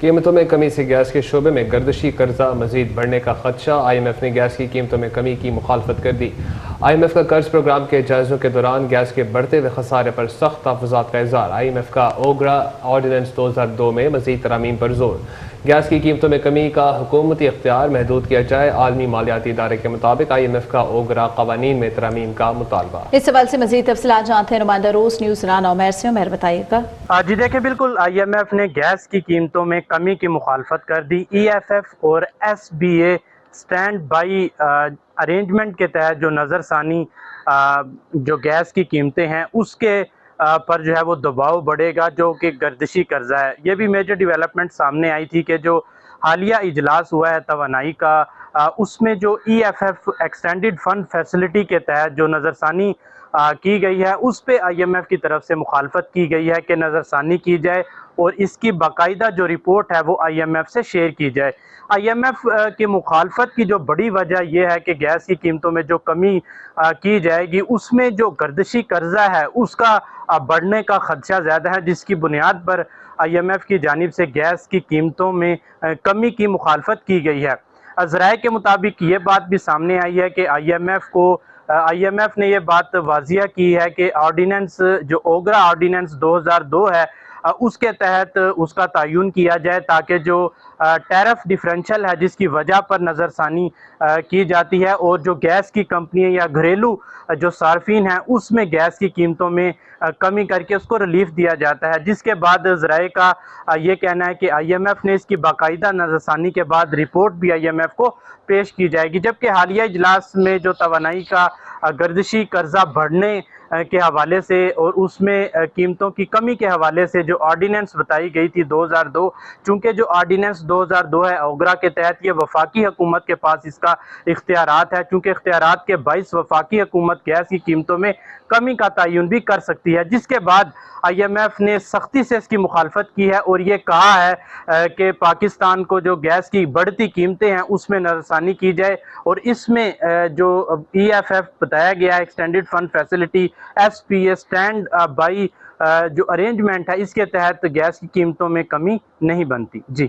قیمتوں میں کمی سے گیس کے شعبے میں گردشی قرضہ مزید بڑھنے کا خدشہ، آئی ایم ایف نے گیس کی قیمتوں میں کمی کی مخالفت کر دی۔ آئی ایم ایف کا قرض پروگرام کے جائزوں کے دوران گیس کے بڑھتے ہوئے خسارے پر سخت تحفظات کا اظہار، آئی ایم ایف کا اوگرا آرڈیننس 2002 میں مزید ترامیم پر زور، گیس کی قیمتوں میں کمی کا حکومتی اختیار محدود کیا جائے، عالمی مالیاتی ادارے کے مطابق آئی ایم ایف کا اوگرا قوانین میں ترامیم کا مطالبہ۔ اس سوال سے مزید تفصیلات جانتے ہیں نمائندہ روز نیوز رانا عمیر سے۔ عمیر بتائیے گا۔ جی دیکھیں، بالکل آئی ایم ایف نے گیس کی قیمتوں میں کمی کی مخالفت کر دی۔ ای ایف ایف اور S B a stand by arrangement کے تحت جو نظر ثانی جو گیس کی قیمتیں ہیں اس کے پر جو ہے وہ دباؤ بڑھے گا، جو کہ گردشی قرضہ ہے۔ یہ بھی میجر ڈیولپمنٹ سامنے آئی تھی کہ جو حالیہ اجلاس ہوا ہے توانائی کا، اس میں جو E F F extended fund facility کے تحت جو نظر ثانی کی گئی ہے اس پہ آئی ایم ایف کی طرف سے مخالفت کی گئی ہے کہ نظر ثانی کی جائے اور اس کی باقاعدہ جو رپورٹ ہے وہ آئی ایم ایف سے شیئر کی جائے۔ آئی ایم ایف کی مخالفت کی جو بڑی وجہ یہ ہے کہ گیس کی قیمتوں میں جو کمی کی جائے گی اس میں جو گردشی قرضہ ہے اس کا بڑھنے کا خدشہ زیادہ ہے، جس کی بنیاد پر آئی ایم ایف کی جانب سے گیس کی قیمتوں میں کمی کی مخالفت کی گئی ہے۔ ذرائع کے مطابق یہ بات بھی سامنے آئی ہے کہ آئی ایم ایف نے یہ بات واضح کی ہے کہ آرڈیننس جو اوگرا آرڈیننس 2002 ہے اس کے تحت اس کا تعین کیا جائے تاکہ جو ٹیرف ڈیفرنشل ہے جس کی وجہ پر نظر ثانی کی جاتی ہے اور جو گیس کی کمپنیاں یا گھریلو جو صارفین ہیں اس میں گیس کی قیمتوں میں کمی کر کے اس کو ریلیف دیا جاتا ہے، جس کے بعد ذرائع کا یہ کہنا ہے کہ آئی ایم ایف نے اس کی باقاعدہ نظر ثانی کے بعد رپورٹ بھی آئی ایم ایف کو پیش کی جائے گی۔ جبکہ حالیہ اجلاس میں جو توانائی کا گردشی قرضہ بڑھنے کے حوالے سے اور اس میں قیمتوں کی کمی کے حوالے سے جو آرڈیننس بتائی گئی تھی 2002، چونکہ جو آرڈیننس 2002 ہے اوگرا کے تحت، یہ وفاقی حکومت کے پاس اس کا اختیارات ہے، چونکہ اختیارات کے باعث وفاقی حکومت گیس کی قیمتوں میں کمی کا تعین بھی کر سکتی ہے، جس کے بعد آئی ایم ایف نے سختی سے اس کی مخالفت کی ہے اور یہ کہا ہے کہ پاکستان کو جو گیس کی بڑھتی قیمتیں ہیں اس میں نظر ثانی کی جائے اور اس میں جو ای ایف ایف بتایا گیا ہے extended fund facility S P a stand by جو ارینجمنٹ ہے اس کے تحت گیس کی قیمتوں میں کمی نہیں بنتی۔ جی